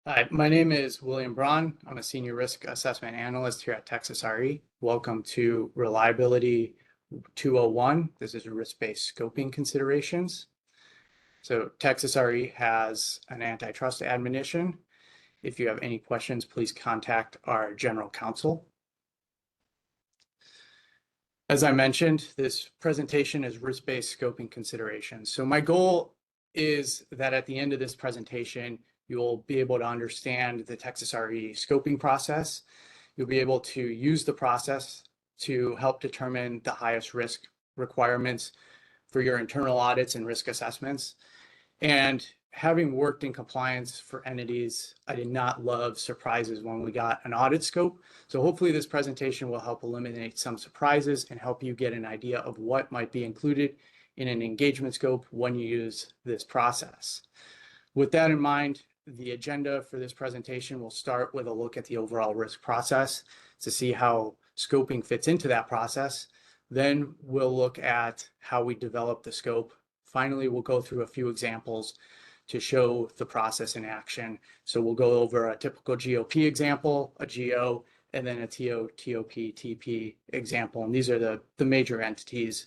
Hi, my name is William Braun. I'm a senior risk assessment analyst here at Texas RE. Welcome to Reliability 201. This is risk-based scoping considerations. So Texas RE has an antitrust admonition. If you have any questions, please contact our general counsel. As I mentioned, this presentation is risk-based scoping considerations. So my goal is that at the end of this presentation, you'll be able to understand the Texas RE scoping process. You'll be able to use the process to help determine the highest risk requirements for your internal audits and risk assessments. And having worked in compliance for entities, I did not love surprises when we got an audit scope. So hopefully this presentation will help eliminate some surprises and help you get an idea of what might be included in an engagement scope when you use this process. With that in mind, the agenda for this presentation will start with a look at the overall risk process to see how scoping fits into that process. Then we'll look at how we develop the scope. Finally, we'll go through a few examples to show the process in action. So we'll go over a typical GOP example, a GO, and then a TO, TOP, TP example. And these are the major entities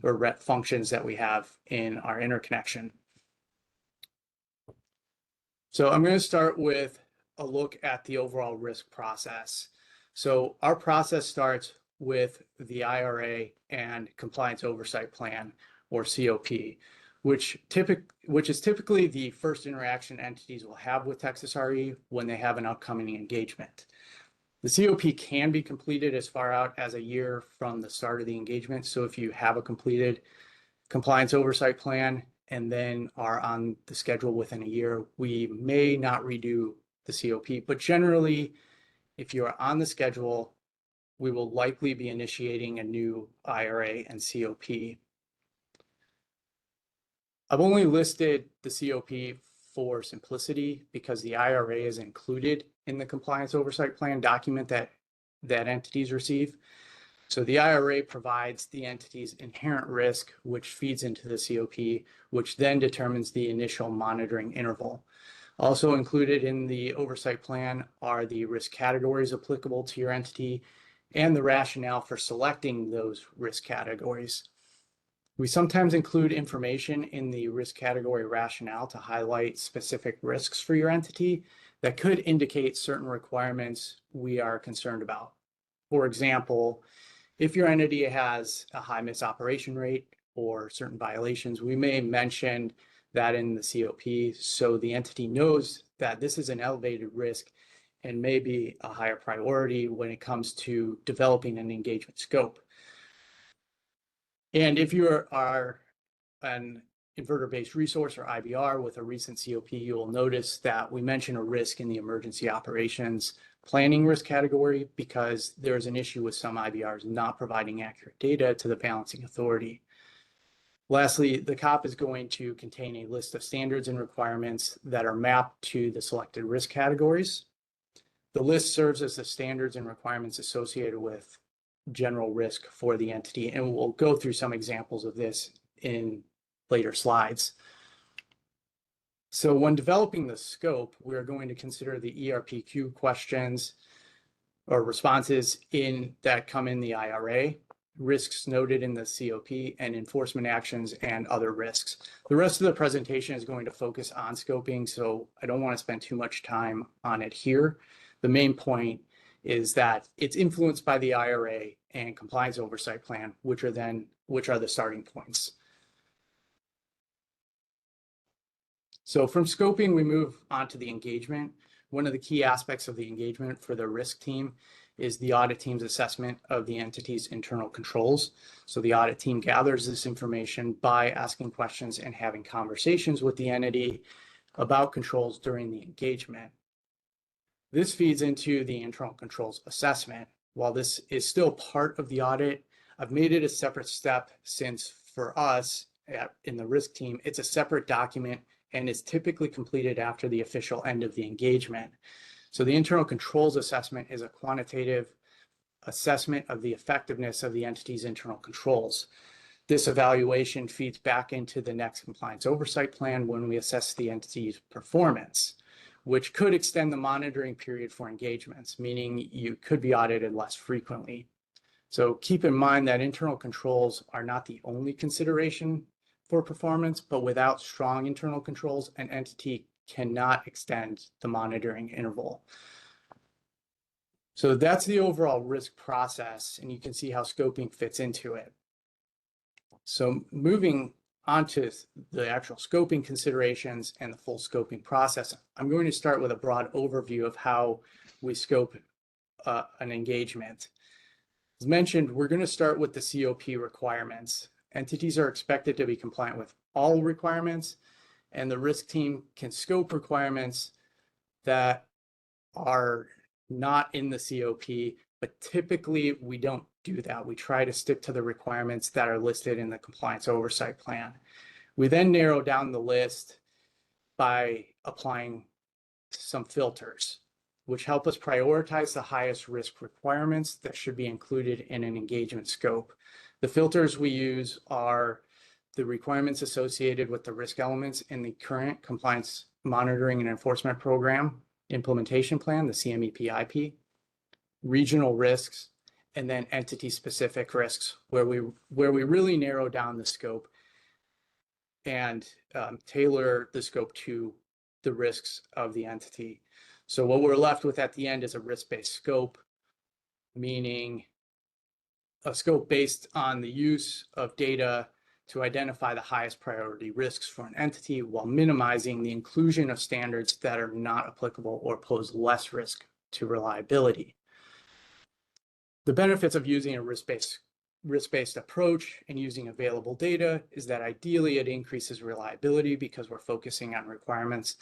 or functions that we have in our interconnection. So I'm going to start with a look at the overall risk process. So our process starts with the IRA and Compliance Oversight Plan, or COP, which is typically the first interaction entities will have with Texas RE when they have an upcoming engagement. The COP can be completed as far out as a year from the start of the engagement. So if you have a completed Compliance Oversight Plan and then are on the schedule within a year, we may not redo the COP, but generally, if you are on the schedule, we will likely be initiating a new IRA and COP. I've only listed the COP for simplicity because the IRA is included in the Compliance Oversight Plan document that entities receive. So the IRA provides the entity's inherent risk, which feeds into the COP, which then determines the initial monitoring interval. Also included in the oversight plan are the risk categories applicable to your entity and the rationale for selecting those risk categories. We sometimes include information in the risk category rationale to highlight specific risks for your entity that could indicate certain requirements we are concerned about. For example, if your entity has a high misoperation rate or certain violations, we may mention that in the COP so the entity knows that this is an elevated risk and may be a higher priority when it comes to developing an engagement scope. And if you are an inverter-based resource or IBR with a recent COP, you will notice that we mention a risk in the emergency operations planning risk category because there's an issue with some IBRs not providing accurate data to the balancing authority. Lastly, the COP is going to contain a list of standards and requirements that are mapped to the selected risk categories. The list serves as the standards and requirements associated with general risk for the entity, and we'll go through some examples of this in later slides. So when developing the scope, we're going to consider the ERPQ questions or responses that come in the IRA, risks noted in the COP, and enforcement actions and other risks. The rest of the presentation is going to focus on scoping, so I don't want to spend too much time on it here. The main point is that it's influenced by the IRA and Compliance Oversight Plan, which are the starting points. So from scoping, we move on to the engagement. One of the key aspects of the engagement for the risk team is the audit team's assessment of the entity's internal controls. So the audit team gathers this information by asking questions and having conversations with the entity about controls during the engagement. This feeds into the internal controls assessment. While this is still part of the audit, I've made it a separate step since for us in the risk team, it's a separate document and is typically completed after the official end of the engagement. So the internal controls assessment is a quantitative assessment of the effectiveness of the entity's internal controls. This evaluation feeds back into the next compliance oversight plan when we assess the entity's performance. which could extend the monitoring period for engagements, meaning you could be audited less frequently. So keep in mind that internal controls are not the only consideration for performance, but without strong internal controls, an entity cannot extend the monitoring interval. So that's the overall risk process, and you can see how scoping fits into it. So moving on to the actual scoping considerations and the full scoping process, I'm going to start with a broad overview of how we scope an engagement. As mentioned, we're going to start with the COP requirements. Entities are expected to be compliant with all requirements, and the risk team can scope requirements that are not in the COP, but typically we don't do that. We try to stick to the requirements that are listed in the compliance oversight plan. We then narrow down the list by applying some filters, which help us prioritize the highest risk requirements that should be included in an engagement scope. The filters we use are the requirements associated with the risk elements in the current compliance monitoring and enforcement program implementation plan, the CMEP-IP, regional risks, and then entity-specific risks, where we really narrow down the scope and tailor the scope to the risks of the entity. So what we're left with at the end is a risk-based scope, meaning a scope based on the use of data to identify the highest priority risks for an entity while minimizing the inclusion of standards that are not applicable or pose less risk to reliability. The benefits of using a risk-based approach and using available data is that ideally it increases reliability because we're focusing on requirements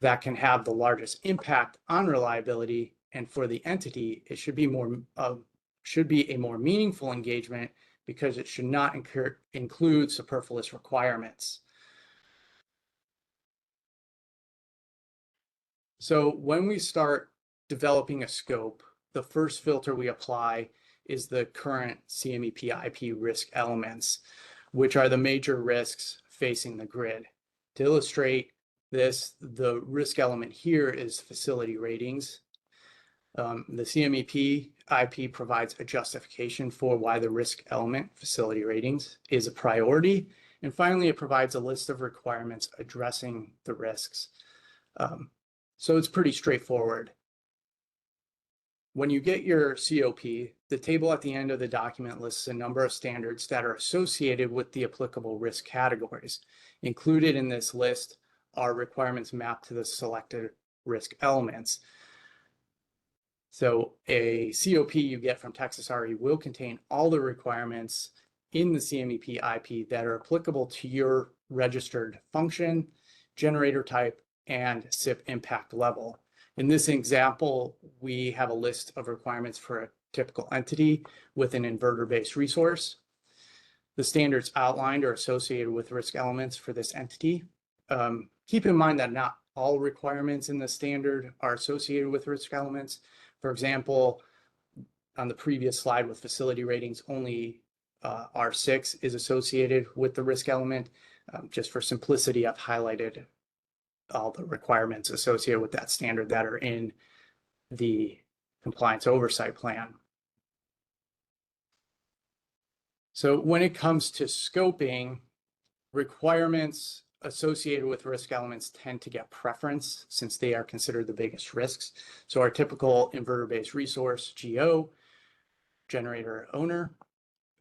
that can have the largest impact on reliability, and for the entity, it should be a more meaningful engagement because it should not include superfluous requirements. So when we start developing a scope, the first filter we apply is the current CMEP-IP risk elements, which are the major risks facing the grid. To illustrate this, the risk element here is facility ratings. The CMEP-IP provides a justification for why the risk element, facility ratings, is a priority. And finally, it provides a list of requirements addressing the risks. So it's pretty straightforward. When you get your COP, the table at the end of the document lists a number of standards that are associated with the applicable risk categories. Included in this list are requirements mapped to the selected risk elements. So a COP you get from Texas RE will contain all the requirements in the CMEP-IP that are applicable to your registered function, generator type, and SIP impact level. In this example, we have a list of requirements for a typical entity with an inverter-based resource. The standards outlined are associated with risk elements for this entity. Keep in mind that not all requirements in the standard are associated with risk elements. For example, on the previous slide with facility ratings, only R6 is associated with the risk element. Just for simplicity, I've highlighted all the requirements associated with that standard that are in the compliance oversight plan. So when it comes to scoping, requirements associated with risk elements tend to get preference since they are considered the biggest risks. So our typical inverter-based resource, GO, generator owner,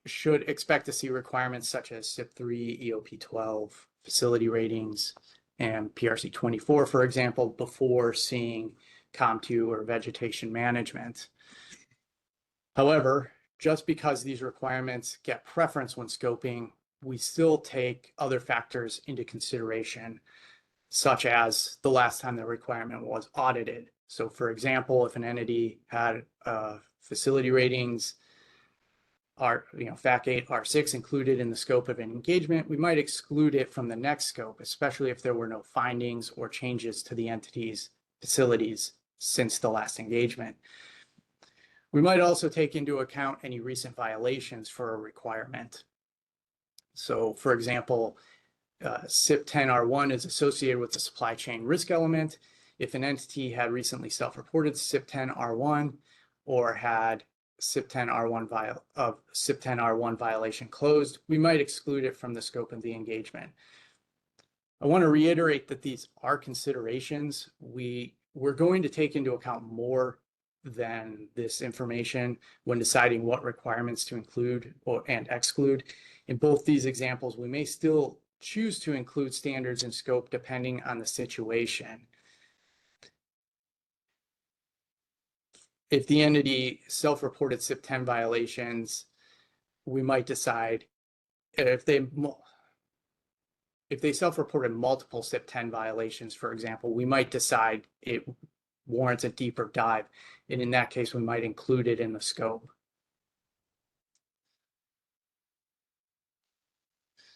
should expect to see requirements such as SIP3, EOP12, facility ratings, and PRC24, for example, before seeing COM2 or vegetation management. However, just because these requirements get preference when scoping, we still take other factors into consideration, such as the last time the requirement was audited. So for example, if an entity had facility ratings FAC8 R6 included in the scope of an engagement, we might exclude it from the next scope, especially if there were no findings or changes to the entity's facilities since the last engagement. We might also take into account any recent violations for a requirement. So for example, SIP10R1 is associated with the supply chain risk element, if an entity had recently self-reported CIP10R1 or had CIP10R1 violation closed, we might exclude it from the scope of the engagement. I want to reiterate that these are considerations. We're going to take into account more than this information when deciding what requirements to include and exclude. In both these examples, we may still choose to include standards in scope depending on the situation. If the entity self-reported CIP10 violations, we might decide if they self-reported multiple CIP10 violations, for example, we might decide it warrants a deeper dive. And in that case, we might include it in the scope.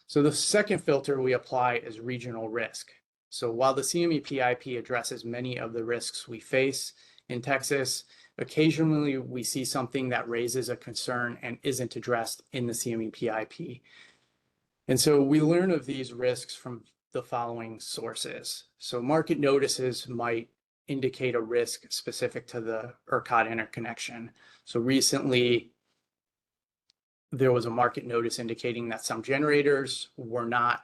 So the second filter we apply is regional risk. So while the CME-PIP addresses many of the risks we face in Texas, occasionally we see something that raises a concern and isn't addressed in the CME-PIP. And so we learn of these risks from the following sources. So market notices might indicate a risk specific to the ERCOT interconnection. So recently, there was a market notice indicating that some generators were not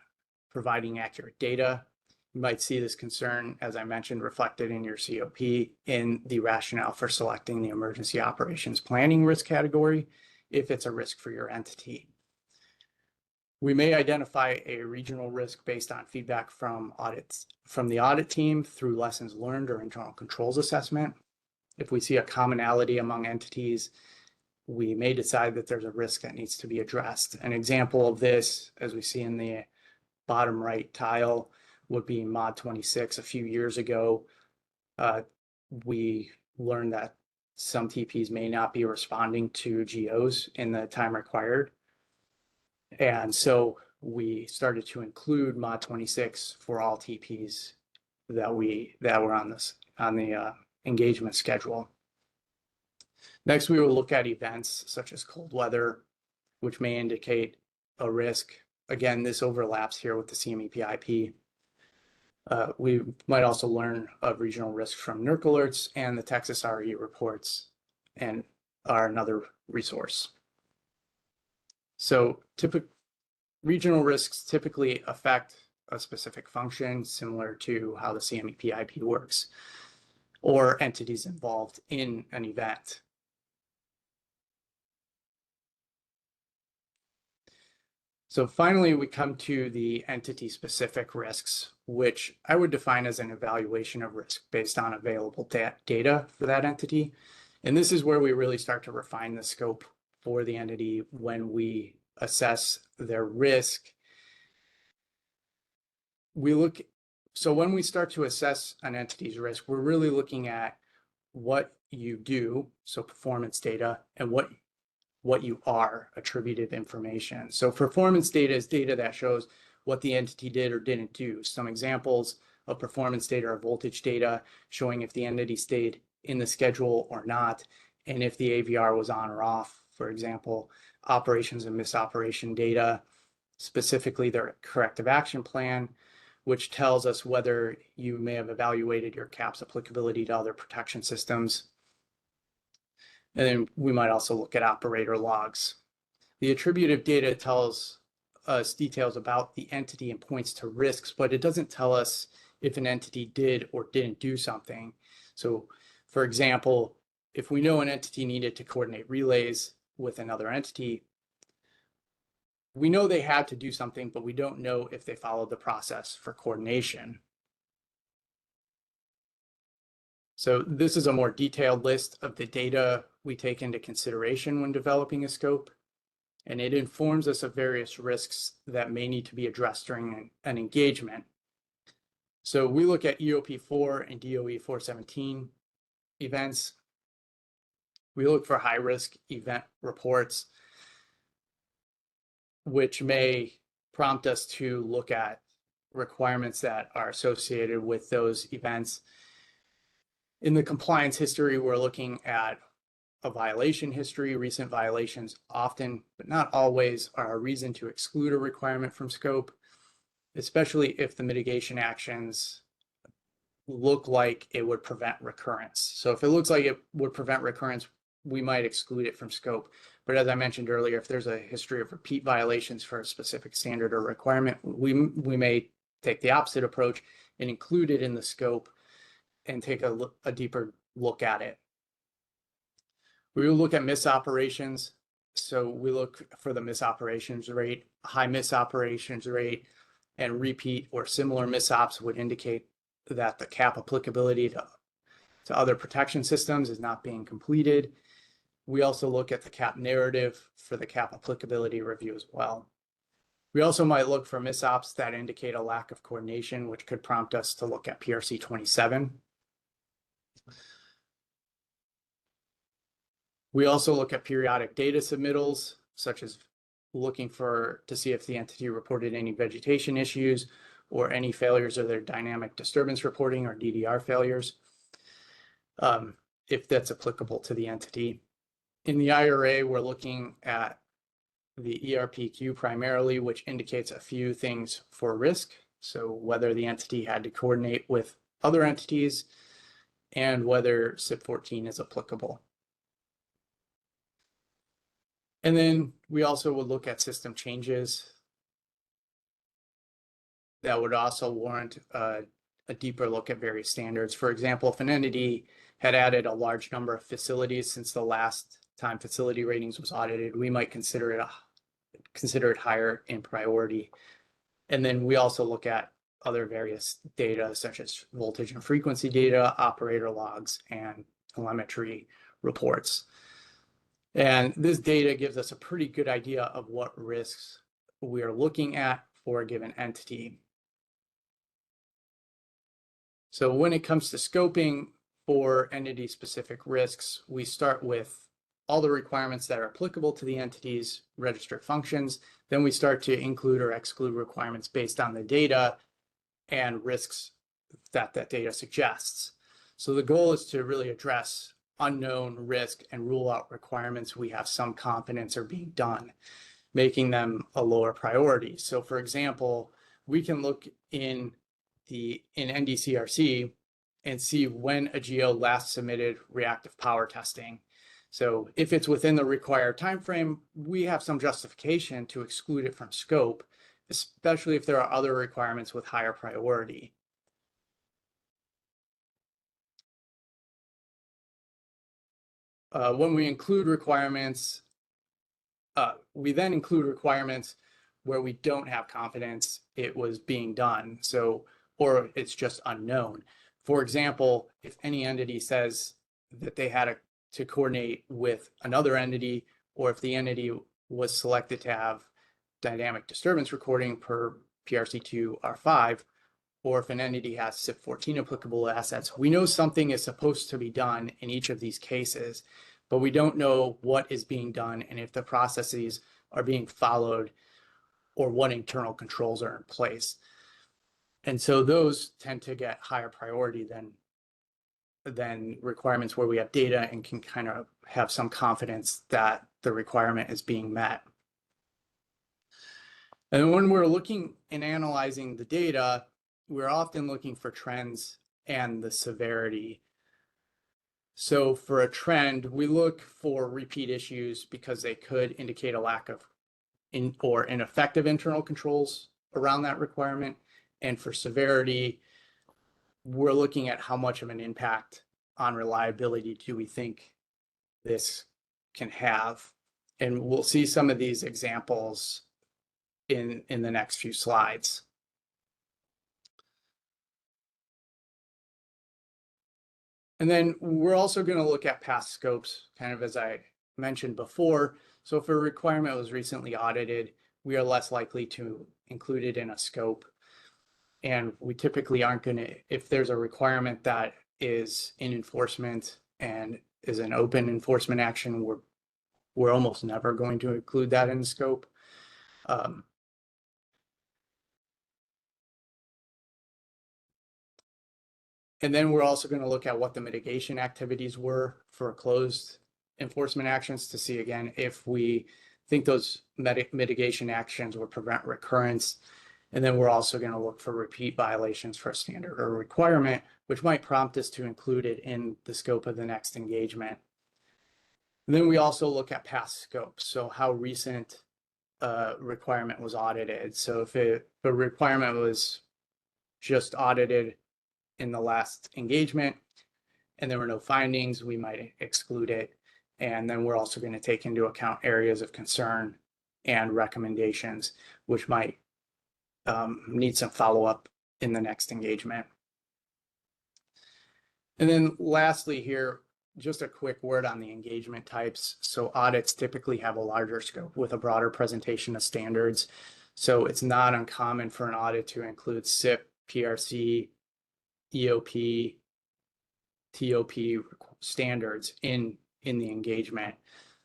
providing accurate data. You might see this concern, as I mentioned, reflected in your COP in the rationale for selecting the emergency operations planning risk category if it's a risk for your entity. We may identify a regional risk based on feedback from the audit team through lessons learned or internal controls assessment. If we see a commonality among entities, we may decide that there's a risk that needs to be addressed. An example of this, as we see in the bottom right tile, would be Mod 26. A few years ago, we learned that some TPs may not be responding to GOs in the time required. And so we started to include Mod 26 for all TPs that were on the engagement schedule. Next, we will look at events such as cold weather, which may indicate a risk. Again, this overlaps here with the CME-PIP. We might also learn of regional risks from NERC alerts, and the Texas RE reports and are another resource. So regional risks typically affect a specific function similar to how the CME-PIP works, or entities involved in an event. So finally, we come to the entity-specific risks, which I would define as an evaluation of risk based on available data for that entity. And this is where we really start to refine the scope for the entity when we assess their risk. So when we start to assess an entity's risk, we're really looking at what you do, so performance data, and what you are, attributed information. So performance data is data that shows what the entity did or didn't do. Some examples of performance data are voltage data, showing if the entity stayed in the schedule or not, and if the AVR was on or off. For example, operations and misoperation data, specifically their corrective action plan, which tells us whether you may have evaluated your CAP's applicability to other protection systems. And then we might also look at operator logs. The attributive data tells us details about the entity and points to risks, but it doesn't tell us if an entity did or didn't do something. So for example, if we know an entity needed to coordinate relays with another entity, we know they had to do something, but we don't know if they followed the process for coordination. So this is a more detailed list of the data we take into consideration when developing a scope, and it informs us of various risks that may need to be addressed during an engagement. So we look at EOP4 and DOE 417 events. We look for high-risk event reports, which may prompt us to look at requirements that are associated with those events. In the compliance history, we're looking at a violation history. Recent violations often, but not always, are a reason to exclude a requirement from scope, especially if the mitigation actions look like it would prevent recurrence. So if it looks like it would prevent recurrence, we might exclude it from scope. But as I mentioned earlier, if there's a history of repeat violations for a specific standard or requirement, we may take the opposite approach and include it in the scope and take a deeper look at it. We will look at misoperations. So we look for the misoperations rate. High misoperations rate and repeat or similar misops would indicate that the cap applicability to other protection systems is not being completed. We also look at the cap narrative for the cap applicability review as well. We also might look for misops that indicate a lack of coordination, which could prompt us to look at PRC 27. We also look at periodic data submittals, such as looking to see if the entity reported any vegetation issues or any failures of their dynamic disturbance reporting or DDR failures, if that's applicable to the entity. In the IRA, we're looking at the ERPQ primarily, which indicates a few things for risk. So whether the entity had to coordinate with other entities and whether CIP 14 is applicable. And then we also would look at system changes that would also warrant a deeper look at various standards. For example, if an entity had added a large number of facilities since the last time facility ratings was audited, we might consider it higher in priority. And then we also look at other various data such as voltage and frequency data, operator logs, and telemetry reports. And this data gives us a pretty good idea of what risks we are looking at for a given entity. So when it comes to scoping for entity-specific risks, we start with all the requirements that are applicable to the entity's registered functions. Then we start to include or exclude requirements based on the data and risks that data suggests. So the goal is to really address unknown risk and rule out requirements we have some confidence are being done, making them a lower priority. So for example, we can look in NDCRC and see when a GO last submitted reactive power testing. So if it's within the required timeframe, we have some justification to exclude it from scope, especially if there are other requirements with higher priority. When we include requirements, we then include requirements where we don't have confidence it was being done, or it's just unknown. For example, if any entity says that they had to coordinate with another entity, or if the entity was selected to have dynamic disturbance recording per PRC2 R5, or if an entity has CIP 14 applicable assets, we know something is supposed to be done in each of these cases, but we don't know what is being done and if the processes are being followed or what internal controls are in place. And so those tend to get higher priority than requirements where we have data and can kind of have some confidence that the requirement is being met. And when we're looking and analyzing the data, we're often looking for trends and the severity. So for a trend, we look for repeat issues because they could indicate a lack of or ineffective internal controls around that requirement. And for severity, we're looking at how much of an impact on reliability do we think this can have. And we'll see some of these examples in the next few slides. And then we're also going to look at past scopes, kind of as I mentioned before. So if a requirement was recently audited, we are less likely to include it in a scope. And we typically aren't going to, if there's a requirement that is in enforcement and is an open enforcement action, we're almost never going to include that in the scope. And then we're also going to look at what the mitigation activities were for closed enforcement actions to see, again, if we think those mitigation actions will prevent recurrence And then we're also going to look for repeat violations for a standard or requirement, which might prompt us to include it in the scope of the next engagement. And then we also look at past scopes. So how recent requirement was audited. So if a requirement was just audited in the last engagement and there were no findings, we might exclude it. And then we're also going to take into account areas of concern and recommendations, which might need some follow-up in the next engagement. And then lastly here, just a quick word on the engagement types. So audits typically have a larger scope with a broader presentation of standards. So it's not uncommon for an audit to include SIP, PRC, EOP, TOP standards in the engagement.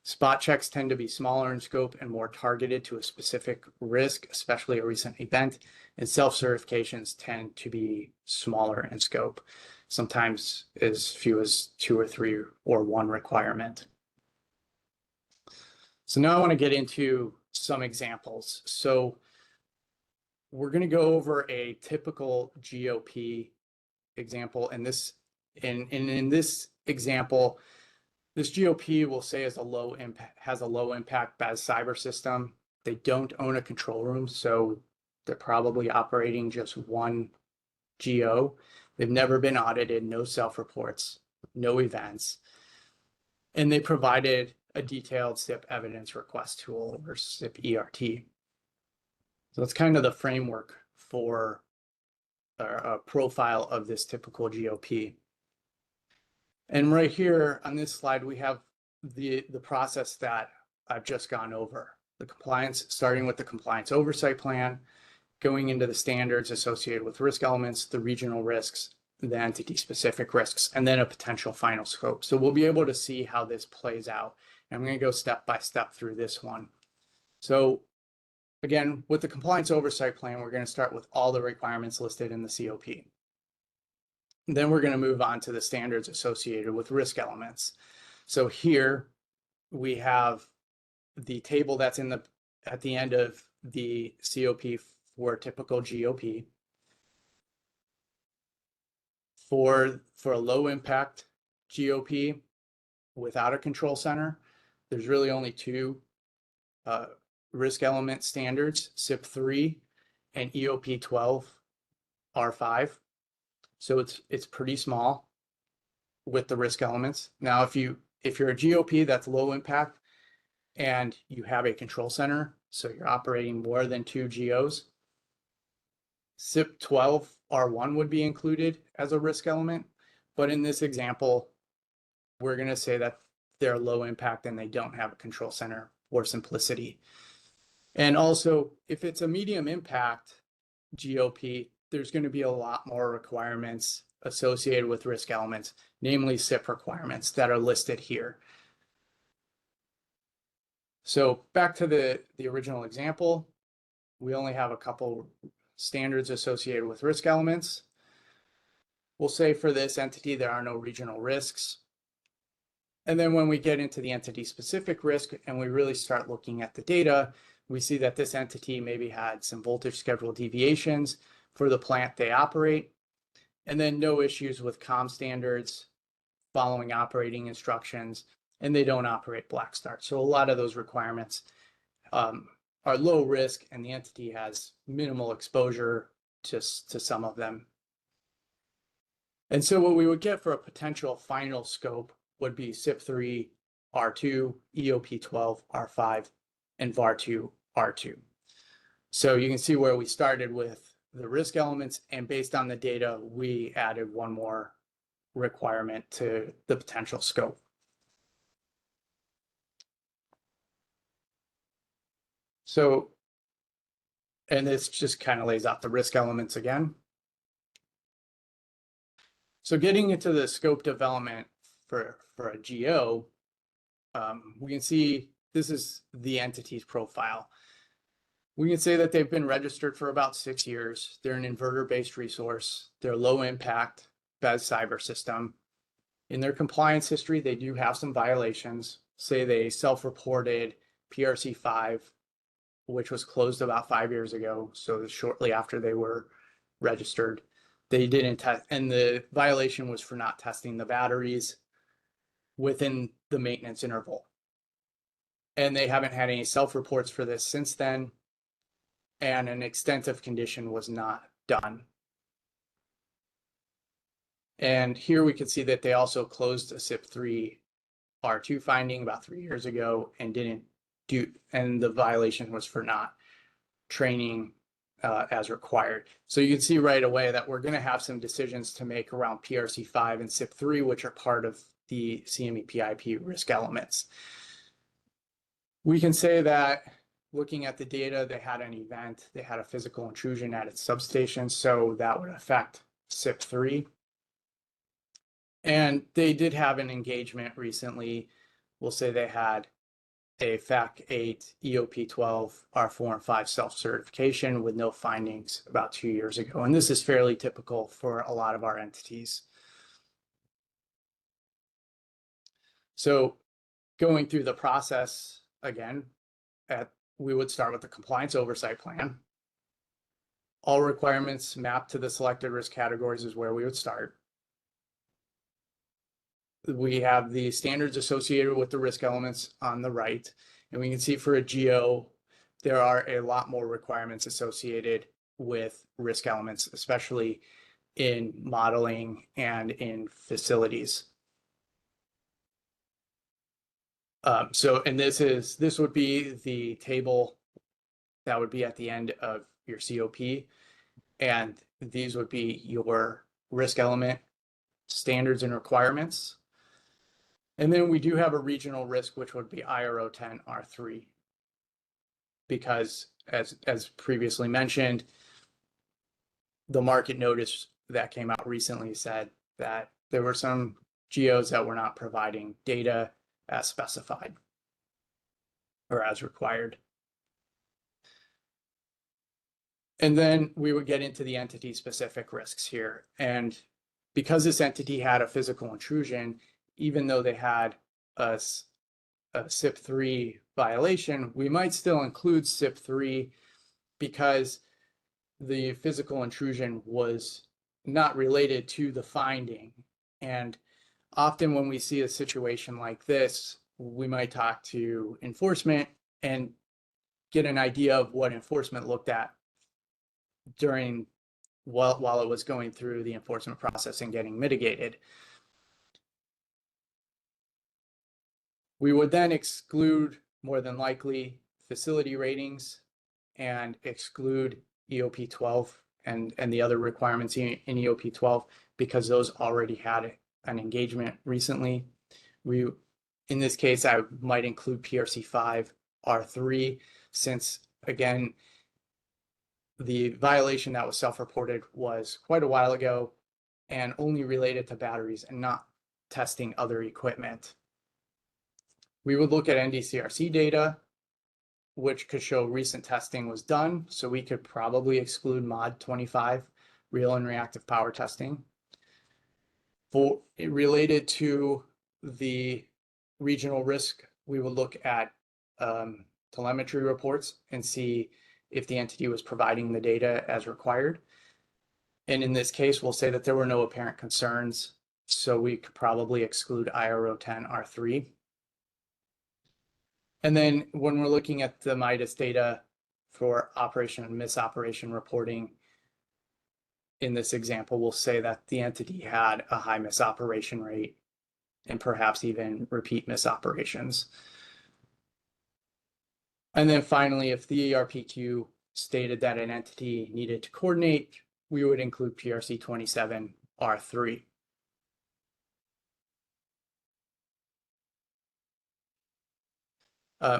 Spot checks tend to be smaller in scope and more targeted to a specific risk, especially a recent event, and self-certifications tend to be smaller in scope, sometimes as few as 2 or 3 or 1 requirement. So now I want to get into some examples. So we're going to go over a typical GOP example, and in this example, this GOP will say has a low impact BAS cyber system. They don't own a control room, so they're probably operating just one GO. They've never been audited, no self-reports, no events. And they provided a detailed SIP evidence request tool or SIP ERT. So that's kind of the framework for a profile of this typical GOP. And right here on this slide, we have the process that I've just gone over. The compliance, starting with the compliance oversight plan, going into the standards associated with risk elements, the regional risks, the entity-specific risks, and then a potential final scope. So we'll be able to see how this plays out. And I'm going to go step by step through this one. So again, with the compliance oversight plan, we're going to start with all the requirements listed in the COP. Then we're going to move on to the standards associated with risk elements. So here we have the table that's at the end of the COP for typical GOP. For a low impact GOP without a control center, there's really only 2 risk element standards, SIP3 and EOP 12 R5. So it's pretty small with the risk elements. Now, if you're a GOP that's low impact and you have a control center, so you're operating more than 2 GOs, SIP 12 R1 would be included as a risk element. But in this example, we're going to say that they're low impact and they don't have a control center for simplicity. And also, if it's a medium impact GOP, there's going to be a lot more requirements associated with risk elements, namely SIP requirements that are listed here. So back to the original example, we only have a couple standards associated with risk elements. We'll say for this entity, there are no regional risks. And then when we get into the entity-specific risk and we really start looking at the data, we see that this entity maybe had some voltage schedule deviations for the plant they operate, and then no issues with COM standards, following operating instructions, and they don't operate black start. So a lot of those requirements are low risk, and the entity has minimal exposure to some of them. And so what we would get for a potential final scope would be SIP3 R2, EOP 12 R5, and VAR2 R2. So you can see where we started with the risk elements, and based on the data, we added one more requirement to the potential scope. So, and this just kind of lays out the risk elements again. So getting into the scope development for a GO, we can see this is the entity's profile. We can say that they've been registered for about 6 years. They're an inverter-based resource. They're low impact BES cyber system. In their compliance history, they do have some violations. Say they self-reported PRC 5 which was closed about 5 years ago. So shortly after they were registered, they didn't test, and the violation was for not testing the batteries within the maintenance interval. And they haven't had any self-reports for this since then. And an extensive condition was not done. And here we can see that they also closed a SIP3 R2 finding about 3 years ago and didn't do, and the violation was for not training as required. So you can see right away that we're going to have some decisions to make around PRC5 and SIP3, which are part of the CME-PIP risk elements. We can say that looking at the data, they had an event, they had a physical intrusion at its substation, so that would affect SIP3. And they did have an engagement recently. We'll say they had a FAC 8, EOP 12, R4 and 5 self-certification with no findings about 2 years ago. And this is fairly typical for a lot of our entities. So going through the process again, we would start with the compliance oversight plan. All requirements mapped to the selected risk categories is where we would start. We have the standards associated with the risk elements on the right, and we can see for a GO, there are a lot more requirements associated with risk elements, especially in modeling and in facilities. And this would be the table that would be at the end of your COP, and these would be your risk element standards and requirements. And then we do have a regional risk, which would be IRO 10 R3, because as previously mentioned, the market notice that came out recently said that there were some GOs that were not providing data as specified or as required. And then we would get into the entity specific risks here. And because this entity had a physical intrusion, even though they had a SIP3 violation, we might still include SIP3 because the physical intrusion was not related to the finding. And often when we see a situation like this, we might talk to enforcement and get an idea of what enforcement looked at during while it was going through the enforcement process and getting mitigated. We would then exclude, more than likely, facility ratings and exclude EOP 12 and the other requirements in EOP 12 because those already had an engagement recently. In this case, I might include PRC 5 R3 since, again, the violation that was self-reported was quite a while ago and only related to batteries and not testing other equipment. We would look at NDCRC data, which could show recent testing was done. So we could probably exclude mod 25, real and reactive power testing. For related to the regional risk, we would look at telemetry reports and see if the entity was providing the data as required. And in this case, we'll say that there were no apparent concerns. So we could probably exclude IRO 10 R3. And then when we're looking at the MIDAS data for operation and misoperation reporting, in this example, we'll say that the entity had a high misoperation rate and perhaps even repeat misoperations. And then finally, if the ERPQ stated that an entity needed to coordinate, we would include PRC 27 R3.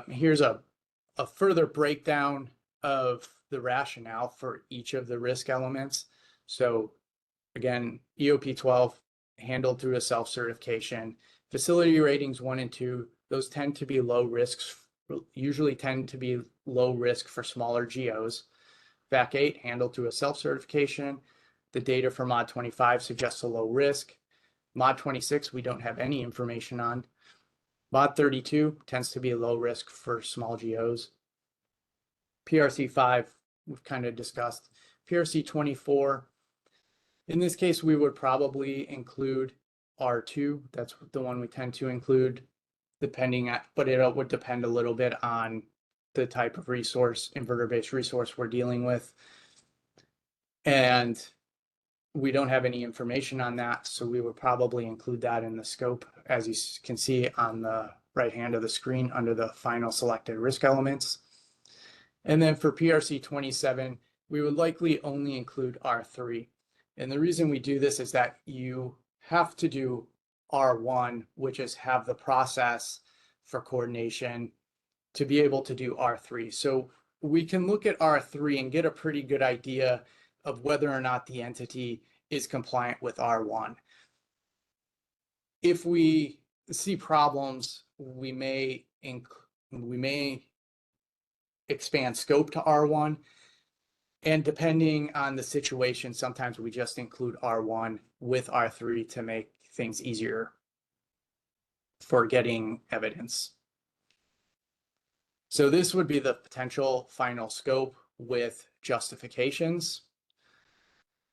Here's a further breakdown of the rationale for each of the risk elements. So again, EOP 12 handled through a self-certification. Facility ratings 1 and 2, those tend to be low risks, usually tend to be low risk for smaller GOs. VAC 8 handled through a self-certification. The data for mod 25 suggests a low risk. Mod 26, we don't have any information on. Mod 32 tends to be low risk for small GOs. PRC 5, we've kind of discussed. PRC 24, in this case, we would probably include R2. That's the one we tend to include, but it would depend a little bit on the type of resource, inverter-based resource we're dealing with. And we don't have any information on that, so we would probably include that in the scope, as you can see on the right hand of the screen under the final selected risk elements. And then for PRC 27, we would likely only include R3. And the reason we do this is that you have to do R1, which is have the process for coordination to be able to do R3. So we can look at R3 and get a pretty good idea of whether or not the entity is compliant with R1. If we see problems, we may expand scope to R1. And depending on the situation, sometimes we just include R1 with R3 to make things easier for getting evidence. So this would be the potential final scope with justifications.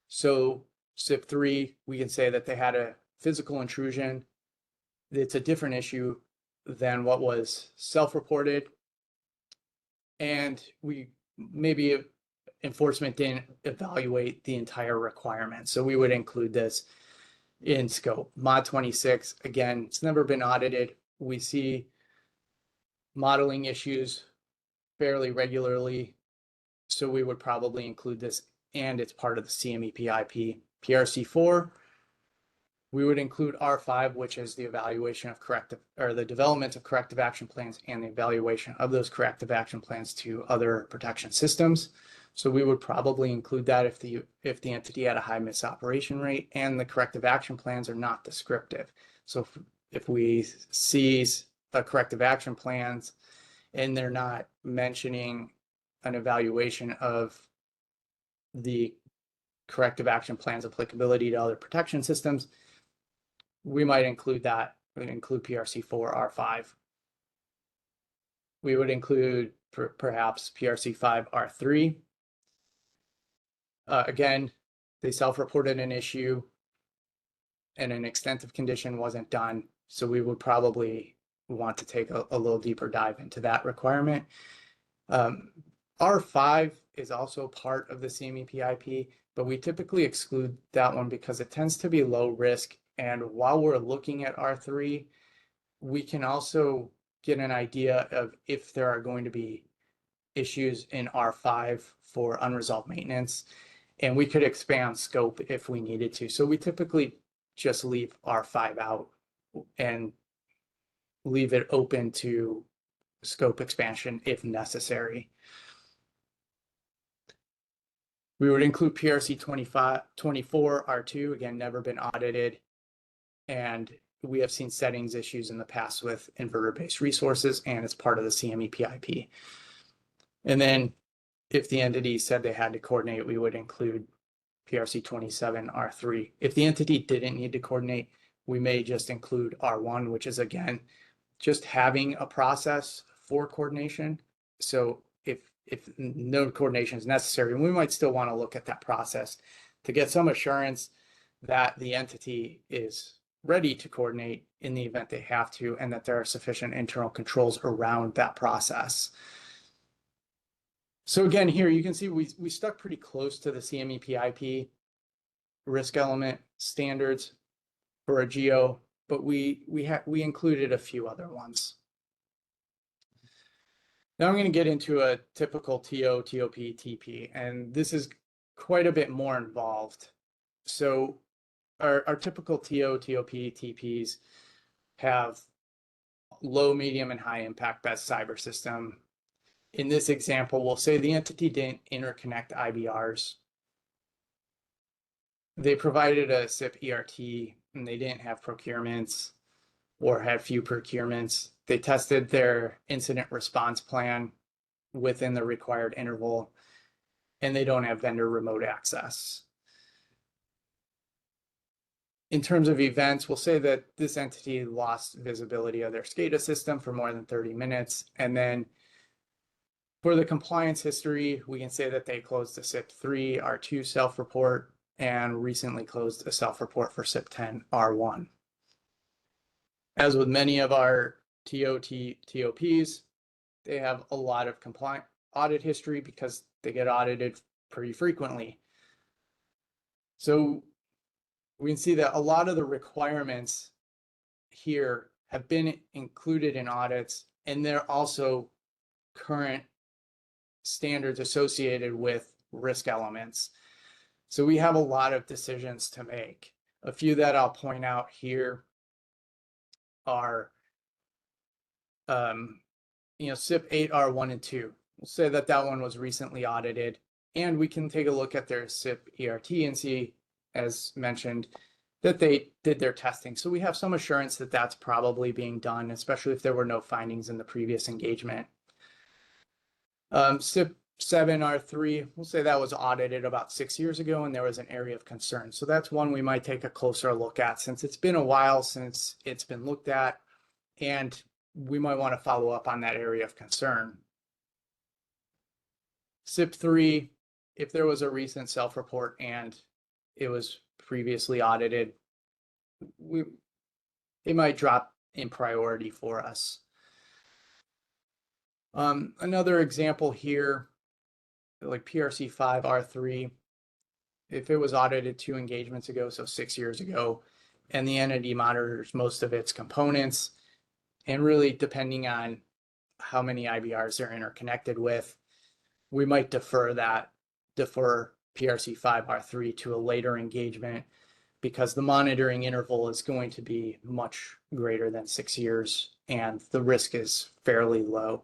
So SIP3, we can say that they had a physical intrusion. It's a different issue than what was self-reported. And maybe enforcement didn't evaluate the entire requirement. So we would include this in scope. Mod 26, again, it's never been audited. We see modeling issues fairly regularly. So we would probably include this, and it's part of the CMEP IP. PRC4, we would include R5, which is the evaluation of the development of corrective action plans and the evaluation of those corrective action plans to other protection systems. So we would probably include that if the entity had a high misoperation rate and the corrective action plans are not descriptive. So if we see a corrective action plans and they're not mentioning an evaluation of the corrective action plans applicability to other protection systems, we might include that. We would include PRC4 R5. We would include perhaps PRC5 R3. Again, they self-reported an issue and an extensive condition wasn't done. So we would probably want to take a little deeper dive into that requirement. R5 is also part of the CMEP IP, but we typically exclude that one because it tends to be low risk. And while we're looking at R3, we can also get an idea of if there are going to be issues in R5 for unresolved maintenance, and we could expand scope if we needed to. So we typically just leave R5 out and leave it open to scope expansion if necessary. We would include PRC 24 R2, again, never been audited. And we have seen settings issues in the past with inverter-based resources, and it's part of the CMEP IP. And then if the entity said they had to coordinate, we would include PRC 27 R3. If the entity didn't need to coordinate, we may just include R1, which is, again, just having a process for coordination. So if no coordination is necessary, we might still want to look at that process to get some assurance that the entity is ready to coordinate in the event they have to, and that there are sufficient internal controls around that process. So again, here you can see we stuck pretty close to the CMEP IP risk element standards for a geo, but we included a few other ones. Now I'm going to get into a typical TO, TOP, TP, and this is quite a bit more involved. So our typical TO, TOP, TPs have low, medium, and high impact best cyber system. In this example, we'll say the entity didn't interconnect IBRs. They provided a SIP ERT and they didn't have procurements or had few procurements. They tested their incident response plan within the required interval, and they don't have vendor remote access. In terms of events, we'll say that this entity lost visibility of their SCADA system for more than 30 minutes, and then For the compliance history, we can say that they closed a SIP3 R2 self-report and recently closed a self-report for SIP10 R1. As with many of our TOPs, they have a lot of compliant audit history because they get audited pretty frequently. So we can see that a lot of the requirements here have been included in audits, and they're also current standards associated with risk elements. So we have a lot of decisions to make. A few that I'll point out here are, SIP 8R1 and 2. We'll say that that one was recently audited, and we can take a look at their SIP ERT and see, as mentioned, that they did their testing. So we have some assurance that that's probably being done, especially if there were no findings in the previous engagement. SIP 7R3, we'll say that was audited about 6 years ago, and there was an area of concern. So that's one we might take a closer look at since it's been a while since it's been looked at, and we might want to follow up on that area of concern. SIP 3, if there was a recent self-report and it was previously audited, it might drop in priority for us. Another example here, like PRC 5 R3, if it was audited 2 engagements ago, so 6 years ago, and the entity monitors most of its components, and really depending on how many IBRs they're interconnected with, we might defer PRC 5 R3 to a later engagement because the monitoring interval is going to be much greater than 6 years, and the risk is fairly low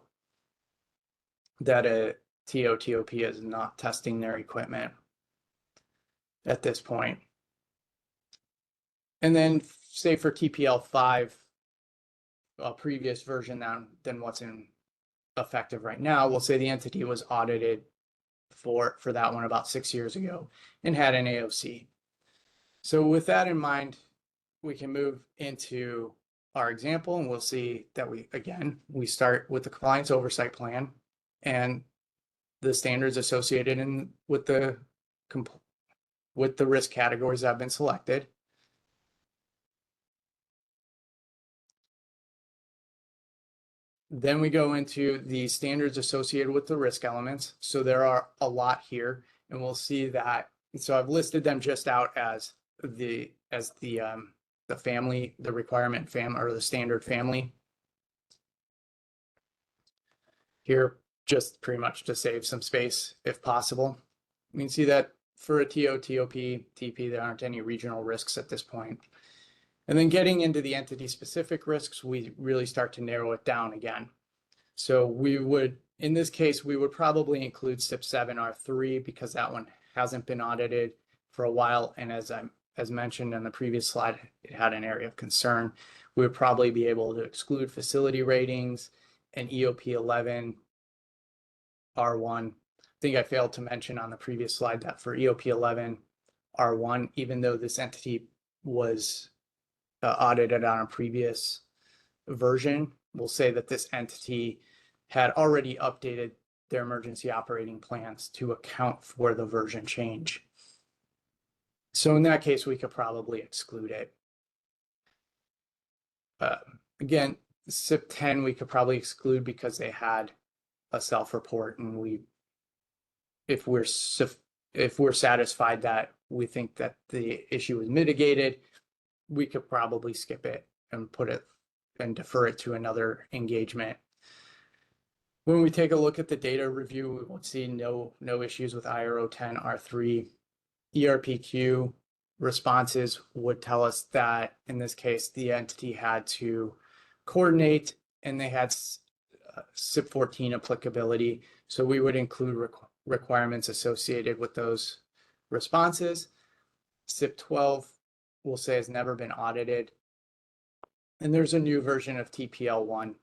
that a TOTOP is not testing their equipment at this point. And then say for TPL 5, a previous version than what's in effective right now, we'll say the entity was audited for that one about 6 years ago and had an AOC. So with that in mind, we can move into our example, and we'll see that we start with the compliance oversight plan and the standards associated with the risk categories that have been selected. Then we go into the standards associated with the risk elements. So there are a lot here, and we'll see that. So I've listed them just out as the family, the requirement family, or the standard family here, just pretty much to save some space if possible. You can see that for a TOTOP, TP, there aren't any regional risks at this point. And then getting into the entity specific risks, we really start to narrow it down again. So we would, in this case, we would probably include SIP 7R3 because that one hasn't been audited for a while. And as mentioned in the previous slide, it had an area of concern. We would probably be able to exclude facility ratings and EOP 11 R1. I think I failed to mention on the previous slide that for EOP 11 R1, even though this entity was audited on a previous version, we'll say that this entity had already updated their emergency operating plans to account for the version change. So in that case, we could probably exclude it. Again, SIP 10 we could probably exclude because they had a self-report, and if we're satisfied that we think that the issue was mitigated, we could probably skip it and put it and defer it to another engagement. When we take a look at the data review, we will see no issues with IRO 10 R3. ERPQ responses would tell us that in this case, the entity had to coordinate and they had SIP 14 applicability. So we would include requirements associated with those responses. SIP 12 we'll say has never been audited. And there's a new version of TPL1,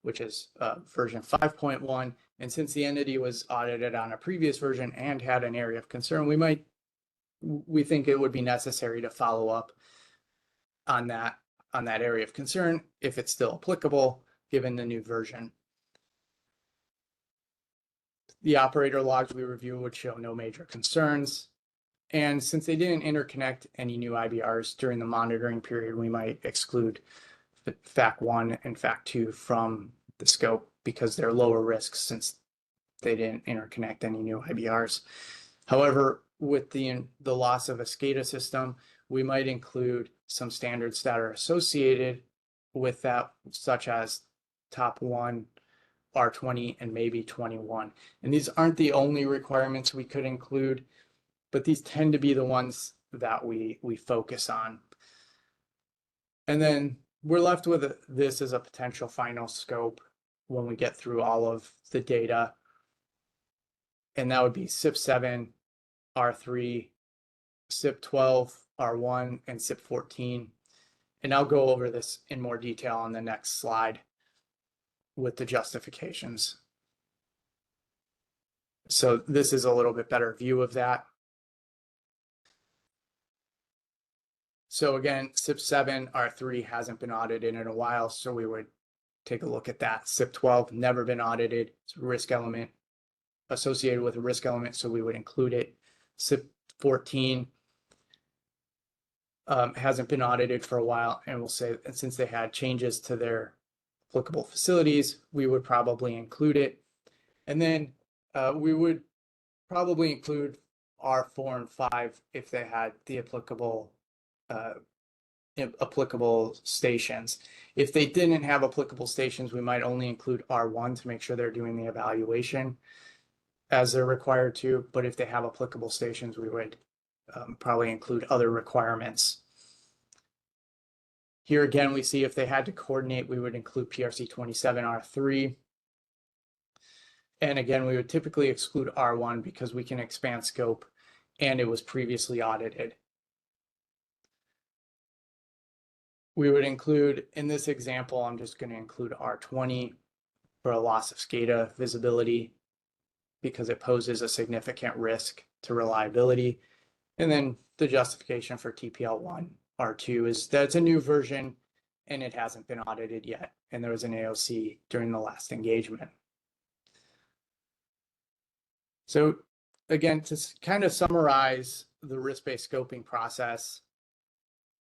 which is version 5.1. And since the entity was audited on a previous version and had an area of concern, we think it would be necessary to follow up on that area of concern if it's still applicable given the new version. The operator logs we review would show no major concerns. And since they didn't interconnect any new IBRs during the monitoring period, we might exclude FAC 1 and FAC 2 from the scope because they're lower risks since they didn't interconnect any new IBRs. However, with the loss of a SCADA system, we might include some standards that are associated with that, such as top 1, R20, and maybe 21. And these aren't the only requirements we could include, but these tend to be the ones that we focus on. And then we're left with this as a potential final scope when we get through all of the data. And that would be SIP 7, R3, SIP 12, R1, and SIP 14. And I'll go over this in more detail on the next slide with the justifications. So this is a little bit better view of that. So again, SIP 7, R3 hasn't been audited in a while, so we would take a look at that. SIP 12, never been audited. It's a risk element associated with a risk element, so we would include it. SIP 14 hasn't been audited for a while, and we'll say that since they had changes to their applicable facilities, we would probably include it. And then we would probably include R4 and 5 if they had the applicable stations. If they didn't have applicable stations, we might only include R1 to make sure they're doing the evaluation as they're required to. But if they have applicable stations, we would probably include other requirements. Here again, we see if they had to coordinate, we would include PRC 27 R3. And again, we would typically exclude R1 because we can expand scope and it was previously audited. We would include, in this example, I'm just going to include R20 for a loss of SCADA visibility because it poses a significant risk to reliability. And then the justification for TPL1 R2 is that it's a new version and it hasn't been audited yet. And there was an AOC during the last engagement. So again, to kind of summarize the risk-based scoping process,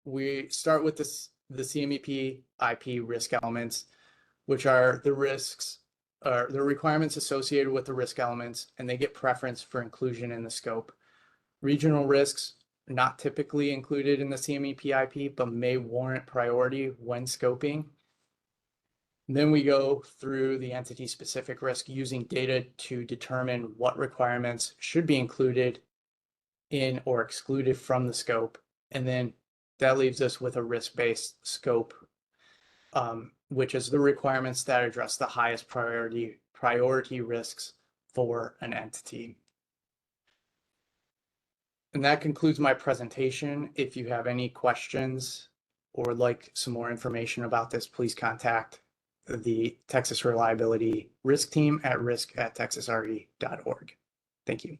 we start with the CMEP IP risk elements, which are the risks or the requirements associated with the risk elements, and they get preference for inclusion in the scope. Regional risks are not typically included in the CMEP IP, but may warrant priority when scoping. And then we go through the entity-specific risk using data to determine what requirements should be included in or excluded from the scope. And then that leaves us with a risk-based scope, which is the requirements that address the highest priority risks for an entity. And that concludes my presentation. If you have any questions or would like some more information about this, please contact the Texas Reliability Risk Team at risk@texasre.org. Thank you.